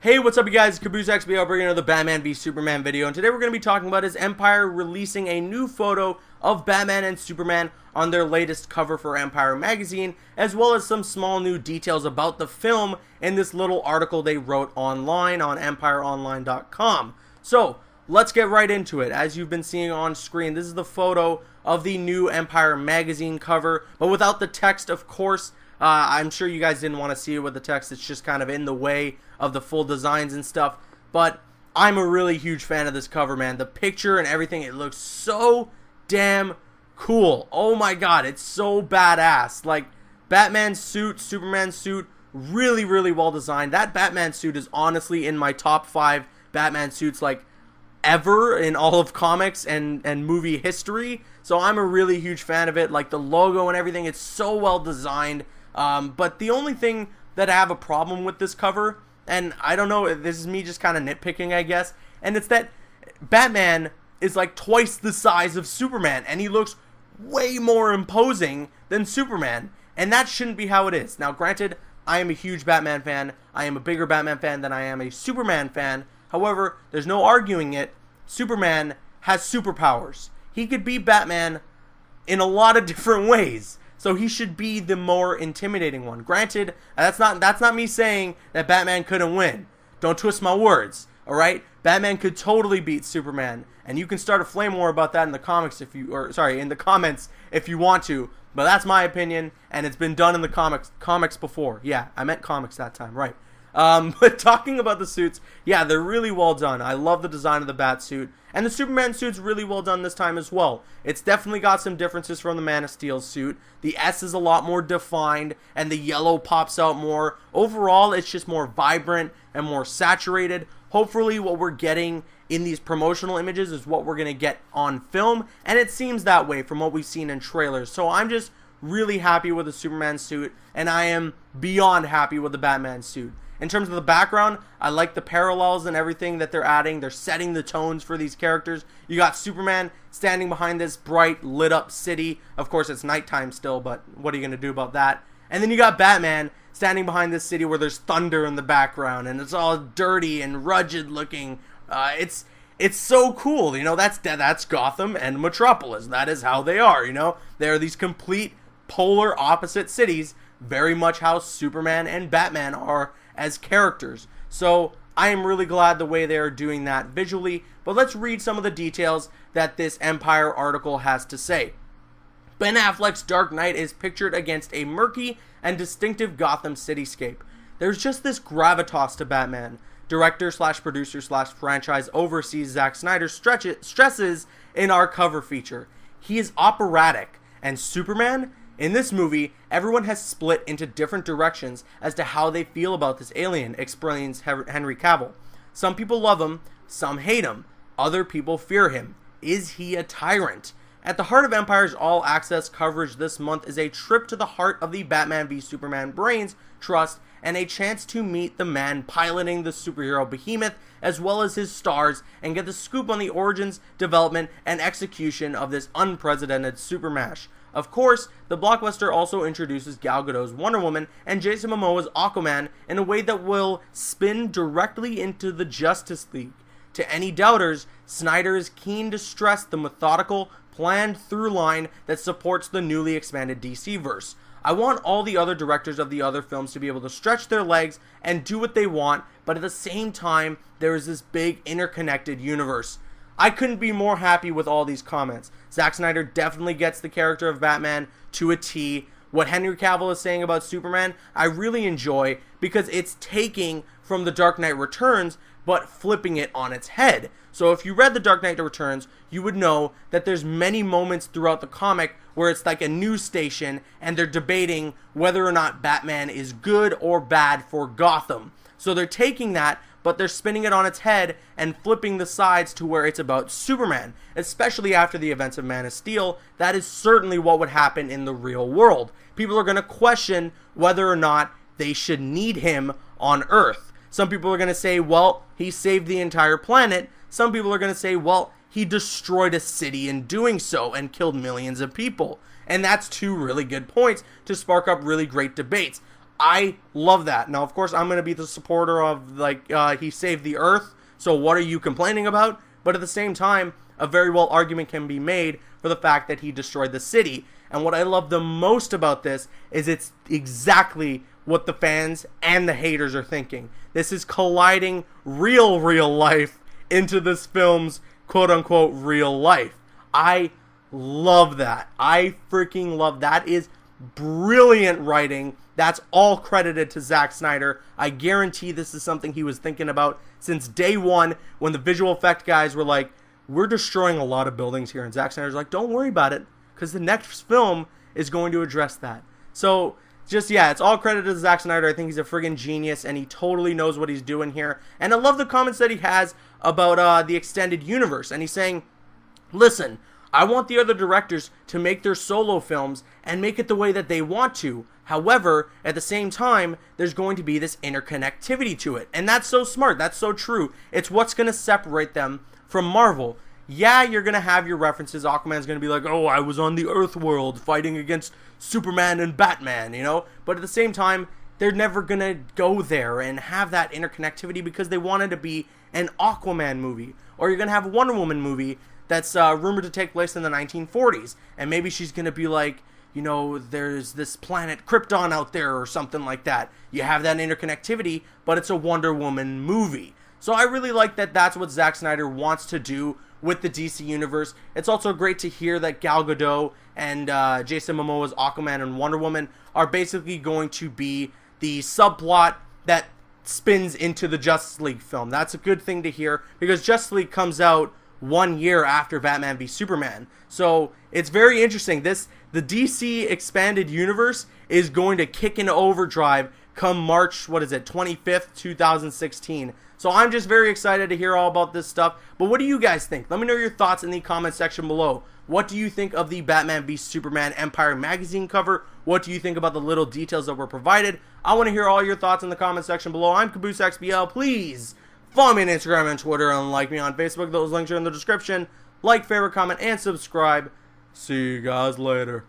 Hey, what's up you guys, Caboose XBL bringing another Batman v Superman video, and today we're going to be talking about is Empire releasing a new photo of Batman and Superman on their latest cover for Empire magazine, as well as some small new details about the film in this little article they wrote online on empireonline.com. So, let's get right into it. As you've been seeing on screen, this is the photo of the new Empire magazine cover, but without the text, of course. I'm sure you guys didn't want to see it with the text. It's just kind of in the way of the full designs and stuff. But I'm a really huge fan of this cover, man. The picture and everything, it looks so damn cool. Oh my god, it's so badass. Like, Batman's suit, Superman's suit, really, really well designed. That Batman suit is honestly in my top 5 Batman suits, like, ever in all of comics and movie history. So I'm a really huge fan of it. Like, the logo and everything, it's so well designed. But the only thing that I have a problem with this cover, and I don't know, this is me just kind of nitpicking, I guess, and it's that Batman is like twice the size of Superman, and he looks way more imposing than Superman, and that shouldn't be how it is. Now, granted, I am a huge Batman fan. I am a bigger Batman fan than I am a Superman fan. However, there's no arguing it. Superman has superpowers. He could be Batman in a lot of different ways. So he should be the more intimidating one. Granted, that's not me saying that Batman couldn't win. Don't twist my words, alright? Batman could totally beat Superman. And you can start a flame war about that in the comics in the comments if you want to. But that's my opinion, and it's been done in the comics before. Yeah, I meant comics that time, right. But talking about the suits, yeah, they're really well done. I love the design of the bat suit, and the Superman suit's really well done this time as well. It's definitely got some differences from the Man of Steel suit. The S is a lot more defined, and the yellow pops out more. Overall, it's just more vibrant and more saturated. Hopefully, what we're getting in these promotional images is what we're going to get on film, and it seems that way from what we've seen in trailers. So I'm just really happy with the Superman suit, and I am beyond happy with the Batman suit. In terms of the background, I like the parallels and everything that they're adding. They're setting the tones for these characters. You got Superman standing behind this bright, lit-up city. Of course, it's nighttime still, but what are you going to do about that? And then you got Batman standing behind this city where there's thunder in the background, and it's all dirty and rugged looking. It's so cool. You know, that's Gotham and Metropolis. That is how they are, you know? They are these complete polar opposite cities, very much how Superman and Batman are as characters. So I am really glad the way they are doing that visually, but let's read some of the details that this Empire article has to say. Ben Affleck's Dark Knight is pictured against a murky and distinctive Gotham cityscape. There's just this gravitas to Batman. Director/producer/franchise oversees Zack Snyder stresses in our cover feature. He is operatic, and Superman? In this movie, everyone has split into different directions as to how they feel about this alien, explains Henry Cavill. Some people love him, some hate him, other people fear him. Is he a tyrant? At the heart of Empire's all-access coverage this month is a trip to the heart of the Batman v Superman brains trust and a chance to meet the man piloting the superhero behemoth as well as his stars and get the scoop on the origins, development, and execution of this unprecedented supermash. Of course, the blockbuster also introduces Gal Gadot's Wonder Woman and Jason Momoa's Aquaman in a way that will spin directly into the Justice League. To any doubters, Snyder is keen to stress the methodical, planned through line that supports the newly expanded DC-verse. I want all the other directors of the other films to be able to stretch their legs and do what they want, but at the same time, there is this big interconnected universe. I couldn't be more happy with all these comments. Zack Snyder definitely gets the character of Batman to a T. What Henry Cavill is saying about Superman, I really enjoy because it's taking from The Dark Knight Returns, but flipping it on its head. So if you read The Dark Knight Returns, you would know that there's many moments throughout the comic where it's like a news station and they're debating whether or not Batman is good or bad for Gotham. So they're taking that, but they're spinning it on its head and flipping the sides to where it's about Superman. Especially after the events of Man of Steel, that is certainly what would happen in the real world. People are going to question whether or not they should need him on Earth. Some people are going to say, well, he saved the entire planet. Some people are going to say, well, he destroyed a city in doing so and killed millions of people. And that's two really good points to spark up really great debates. I love that. Now, of course, I'm going to be the supporter of, like, he saved the Earth, so what are you complaining about? But at the same time, a very well argument can be made for the fact that he destroyed the city. And what I love the most about this is it's exactly what the fans and the haters are thinking. This is colliding real life into this film's quote-unquote real life. I love that. I freaking love that. Is brilliant writing. That's all credited to Zack Snyder. I guarantee this is something he was thinking about since day one when the visual effect guys were like, we're destroying a lot of buildings here. And Zack Snyder's like, don't worry about it, because the next film is going to address that. So, just, yeah, it's all credited to Zack Snyder. I think he's a friggin' genius, and he totally knows what he's doing here. And I love the comments that he has about the extended universe. And he's saying, listen, I want the other directors to make their solo films and make it the way that they want to. However, at the same time, there's going to be this interconnectivity to it. And that's so smart. That's so true. It's what's going to separate them from Marvel. Yeah, you're going to have your references. Aquaman's going to be like, oh, I was on the Earth world fighting against Superman and Batman, you know? But at the same time, they're never going to go there and have that interconnectivity because they wanted to be an Aquaman movie. Or you're going to have a Wonder Woman movie that's rumored to take place in the 1940s. And maybe she's going to be like, you know, there's this planet Krypton out there or something like that. You have that interconnectivity, but it's a Wonder Woman movie. So I really like that that's what Zack Snyder wants to do with the DC Universe. It's also great to hear that Gal Gadot and Jason Momoa's Aquaman and Wonder Woman are basically going to be the subplot that spins into the Justice League film. That's a good thing to hear because Justice League comes out 1 year after Batman v Superman. So it's very interesting. The DC expanded universe is going to kick into overdrive come March, 25th, 2016. So I'm just very excited to hear all about this stuff. But what do you guys think? Let me know your thoughts in the comment section below. What do you think of the Batman v Superman Empire magazine cover? What do you think about the little details that were provided? I want to hear all your thoughts in the comment section below. I'm CaboosXBL. Please follow me on Instagram and Twitter and like me on Facebook. Those links are in the description. Like, favorite, comment, and subscribe. See you guys later.